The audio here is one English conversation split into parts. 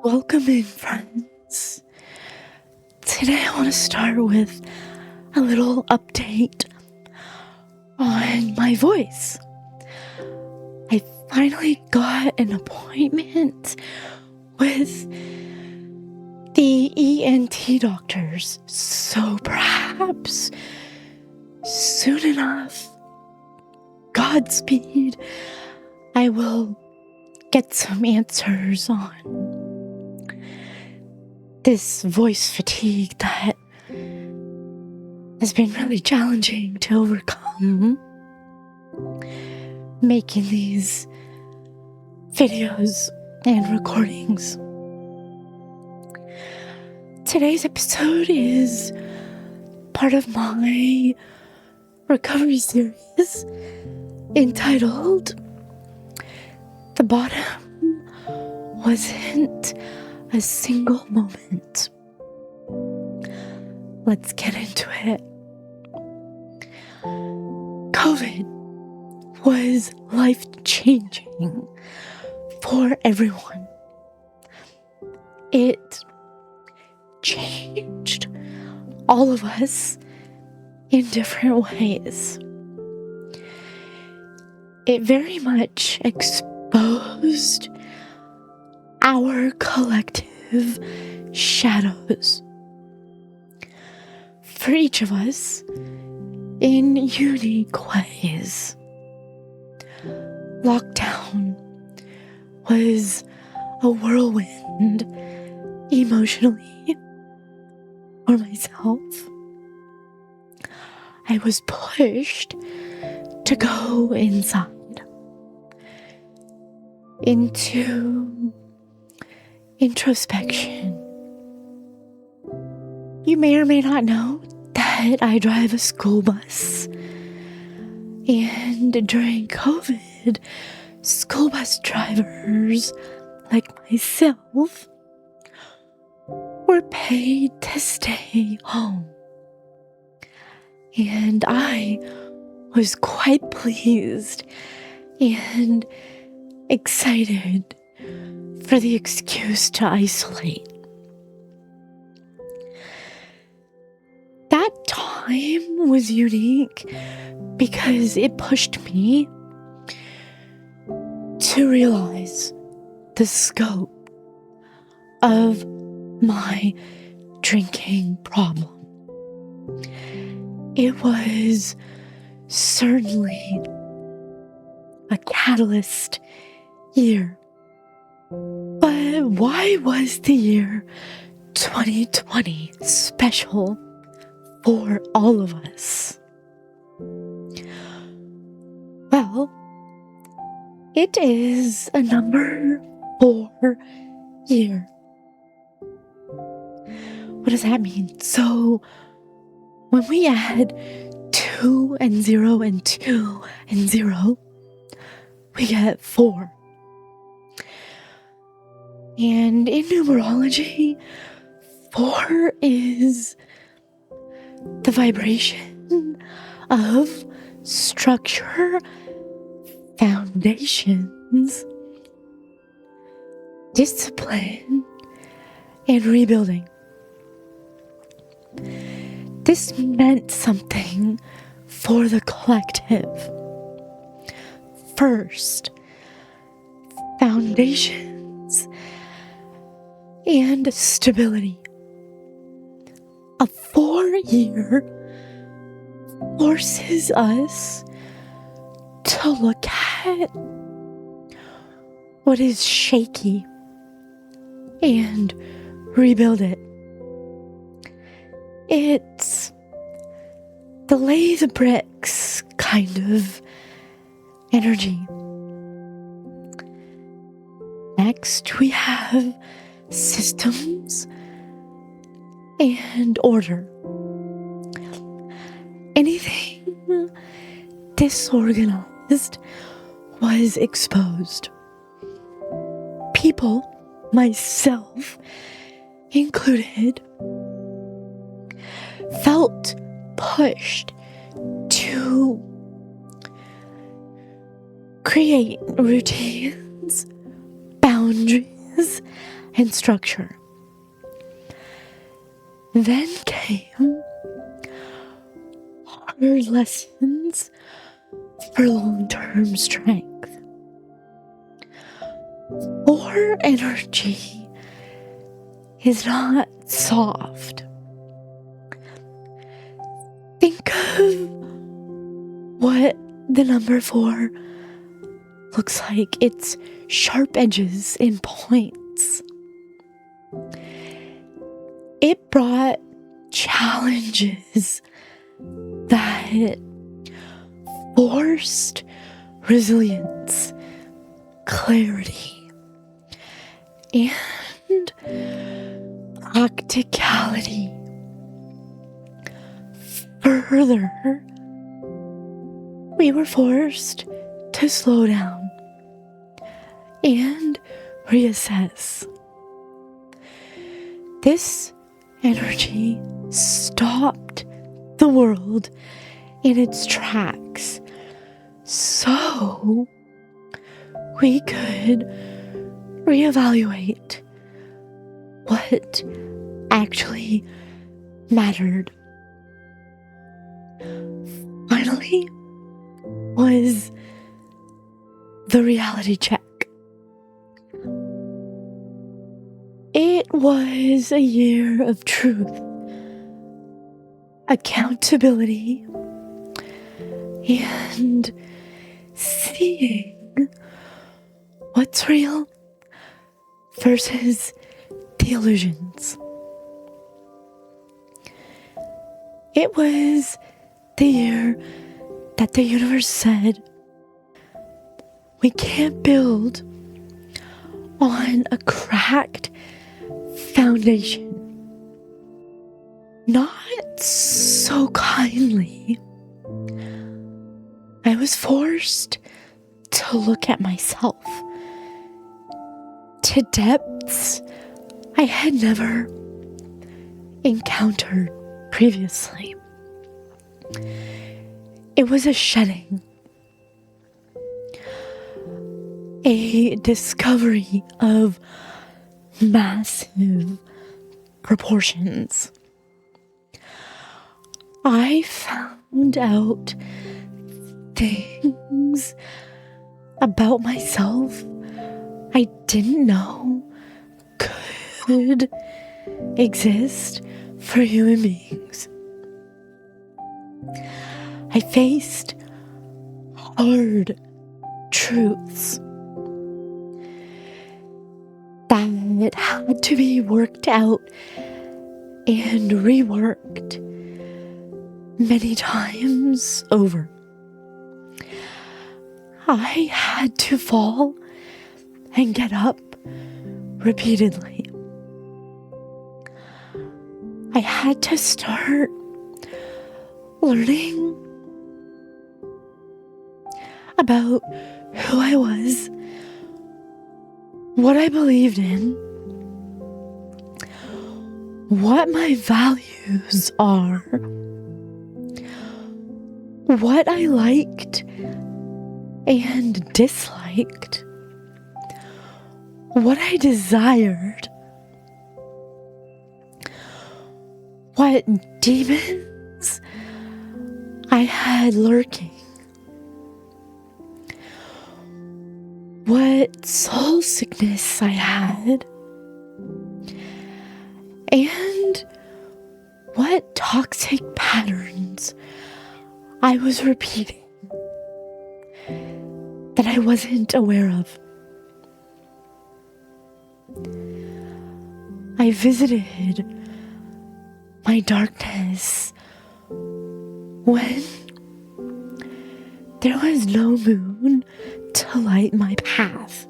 Welcome in, friends. Today I want to start with a little update on my voice. I finally got an appointment with the ENT doctors, so perhaps soon enough, Godspeed, I will get some answers on this voice fatigue that has been really challenging to overcome making these videos and recordings. Today's episode is part of my recovery series entitled "The Bottom Wasn't a Single Moment." Let's get into it. COVID was life-changing for everyone. It changed all of us in different ways. It very much exposed our collective shadows for each of us in unique ways. Lockdown was a whirlwind emotionally for myself. I was pushed to go inside into introspection. You may or may not know that I drive a school bus, and during COVID, school bus drivers like myself were paid to stay home. And I was quite pleased and excited for the excuse to isolate. That time was unique because it pushed me to realize the scope of my drinking problem. It was certainly a catalyst year. But why was the year 2020 special for all of us? Well, it is a number 4 year. What does that mean? So, when we add 2 and 0 and 2 and 0, we get 4. And in numerology, 4 is the vibration of structure, foundations, discipline, and rebuilding. This meant something for the collective. First, foundations and stability. A 4-year forces us to look at what is shaky and rebuild it. It's the lay the bricks kind of energy. Next, we have systems and order. Anything disorganized was exposed. People, myself included, felt pushed to create routines, boundaries, size and structure. Then came hard lessons for long-term strength. Or energy is not soft. Think of what the number 4 looks like. It's sharp edges and points. It brought challenges that forced resilience, clarity, and practicality. Further, we were forced to slow down and reassess. This energy stopped the world in its tracks so we could reevaluate what actually mattered. Finally, was the reality check. It was a year of truth, accountability, and seeing what's real versus the illusions. It was the year that the universe said, we can't build on a cracked foundation. Not so kindly. I was forced to look at myself, to depths I had never encountered previously. It was a shedding, a discovery of massive proportions. I found out things about myself I didn't know could exist for human beings. I faced hard truths that had to be worked out and reworked many times over. I had to fall and get up repeatedly. I had to start learning about who I was, what I believed in, what my values are, what I liked and disliked, what I desired, what demons I had lurking, what soul sickness I had, and what toxic patterns I was repeating that I wasn't aware of. I visited my darkness when there was no moon to light my path.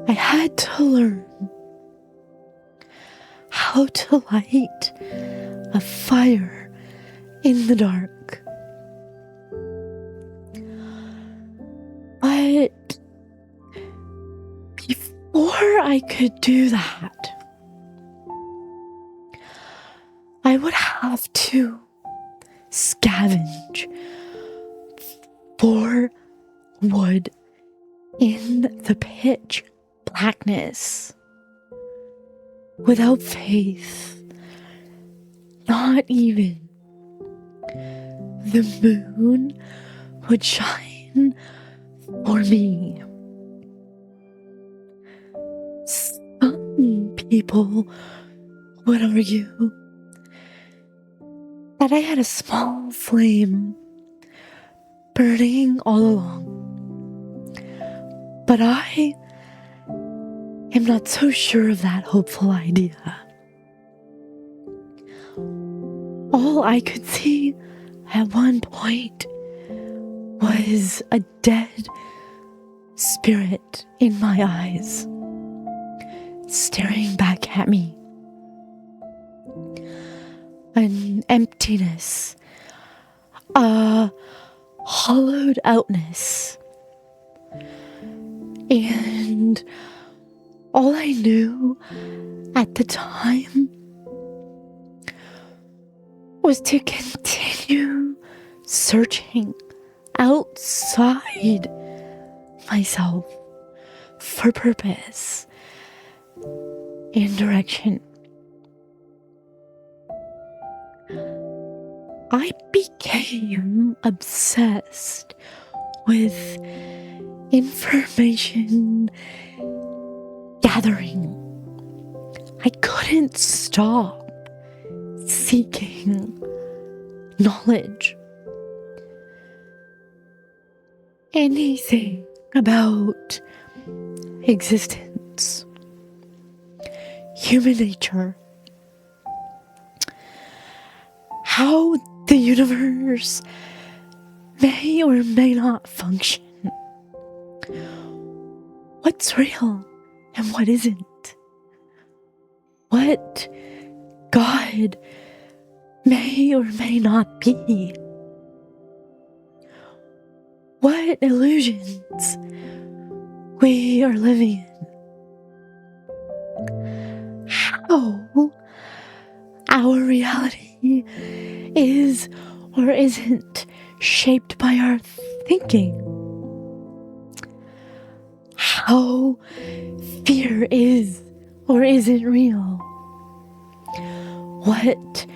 I had to learn how to light a fire in the dark. But before I could do that, I would have to scavenge for wood in the pitch blackness, without faith, not even the moon would shine for me. Some people would argue that I had a small flame burning all along, but I am not so sure of that hopeful idea. All I could see at one point was a dead spirit in my eyes, staring back at me. An emptiness, a hollowed outness. And all I knew at the time was to continue searching outside myself for purpose and direction. I became obsessed with information gathering. I couldn't stop seeking knowledge. Anything about existence, human nature, how the universe may or may not function, what's real and what isn't, what God may or may not be, what illusions we are living in, how our reality is or isn't shaped by our thinking, how fear is or isn't real, what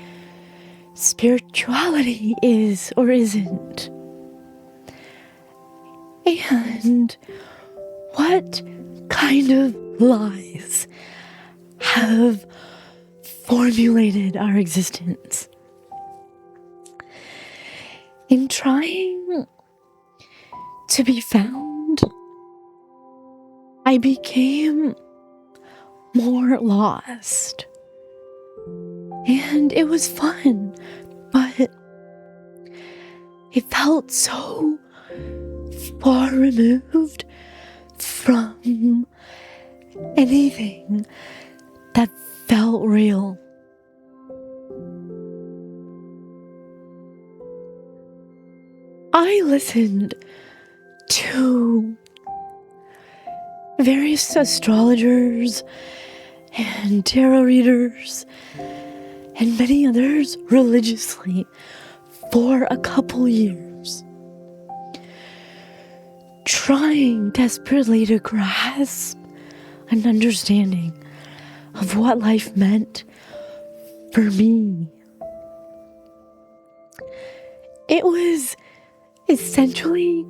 spirituality is or isn't, and what kind of lies have formulated our existence. In trying to be found, I became more lost. And it was fun, but it felt so far removed from anything that felt real. I listened to various astrologers and tarot readers and many others religiously for a couple years, trying desperately to grasp an understanding of what life meant for me. It was essentially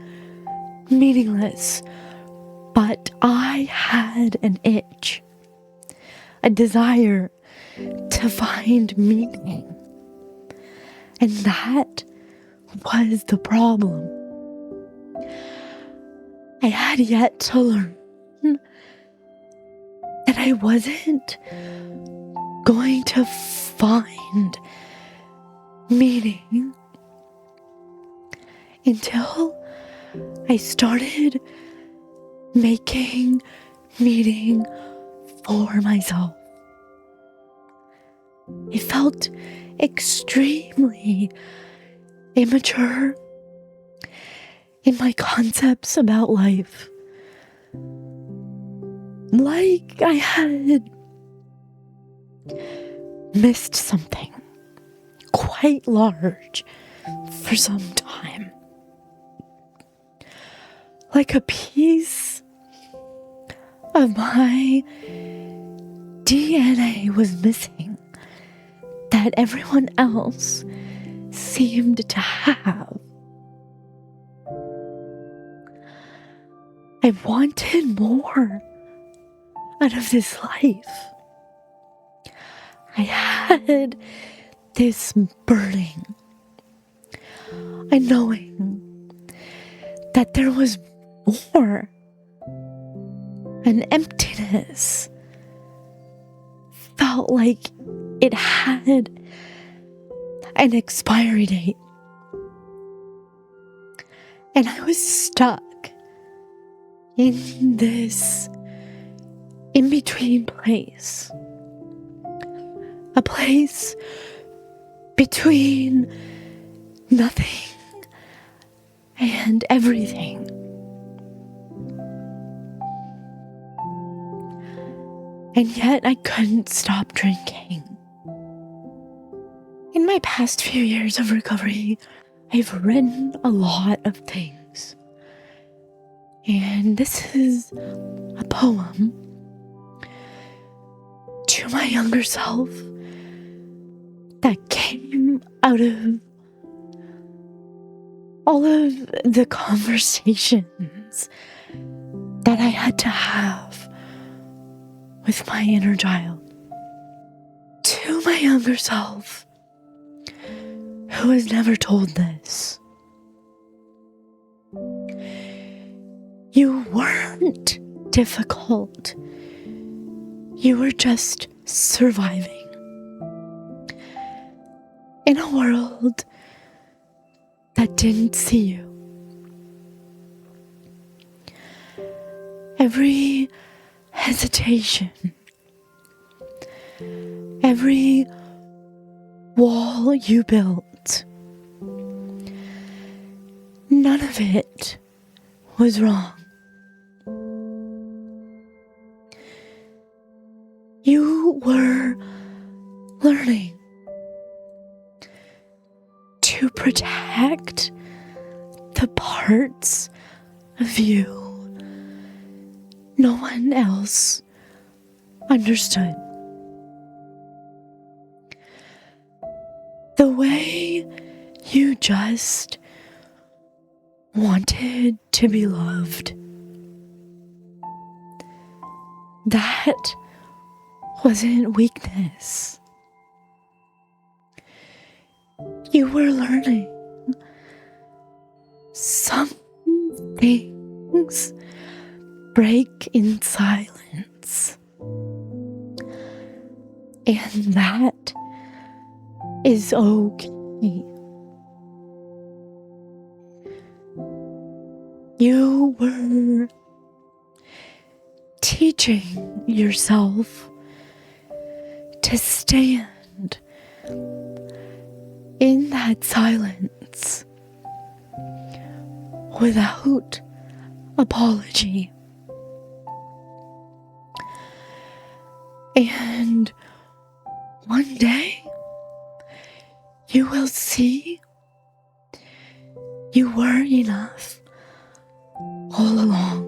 meaningless, but I had an itch, a desire to find meaning, and that was the problem. I had yet to learn that I wasn't going to find meaning until I started making meaning for myself. It felt extremely immature in my concepts about life. Like I had missed something quite large for some time. Like a piece of my DNA was missing that everyone else seemed to have. I wanted more out of this life. I had this burning, and knowing that there was more, an emptiness felt like it had an expiry date. And I was stuck in this in-between place. A place between nothing and everything. And yet I couldn't stop drinking. In my past few years of recovery, I've written a lot of things. And this is a poem to my younger self that came out of all of the conversations that I had to have with my inner child. To my younger self, who was never told this. You weren't difficult. You were just surviving in a world that didn't see you. Every hesitation, every wall you built, none of it was wrong. You were learning to protect the parts of you no one else understood. The way you just wanted to be loved. That wasn't weakness. You were learning. Some things break in silence. And that is okay. You were teaching yourself to stand in that silence without apology. And one day you will see you were enough all along.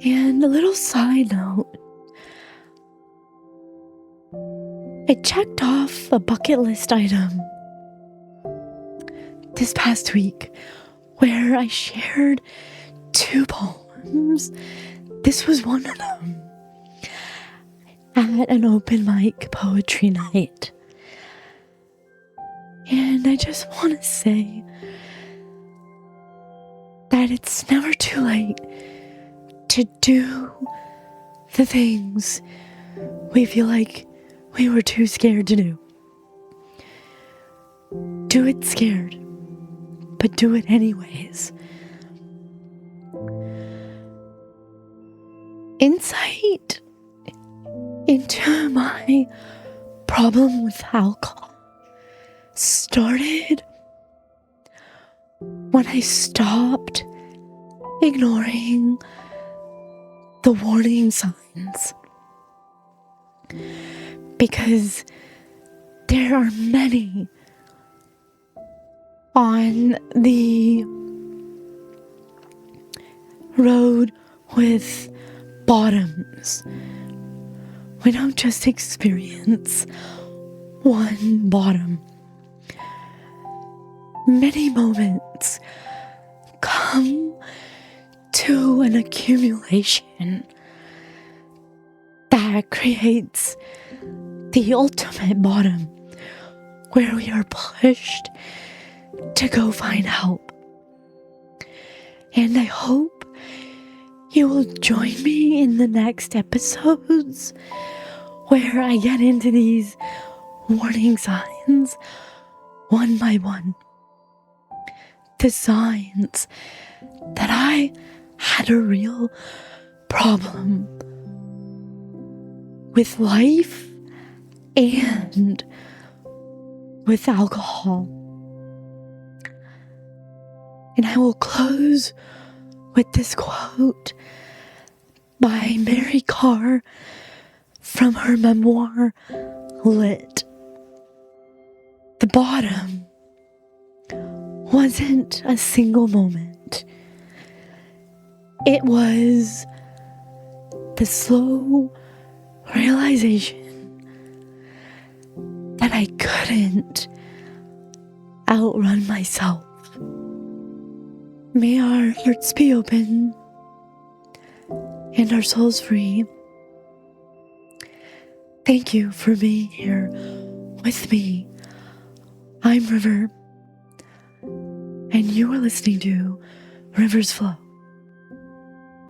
And a little side note, I checked off a bucket list item this past week where I shared 2 poems. This was one of them at an open mic poetry night. And I just want to say that it's never too late to do the things we feel like we were too scared to do. Do it scared, but do it anyways. Insight into my problem with alcohol started when I stopped ignoring the warning signs. Because there are many on the road with bottoms. We don't just experience one bottom. Many moments come to an accumulation that creates the ultimate bottom, where we are pushed to go find help. And I hope you will join me in the next episodes where I get into these warning signs one by one. The signs that I had a real problem with life and with alcohol. And I will close with this quote by Mary Carr from her memoir, Lit. The bottom wasn't a single moment. It was the slow realization that I couldn't outrun myself. May our hearts be open and our souls free. Thank you for being here with me. I'm River, and you are listening to Rivers Flow.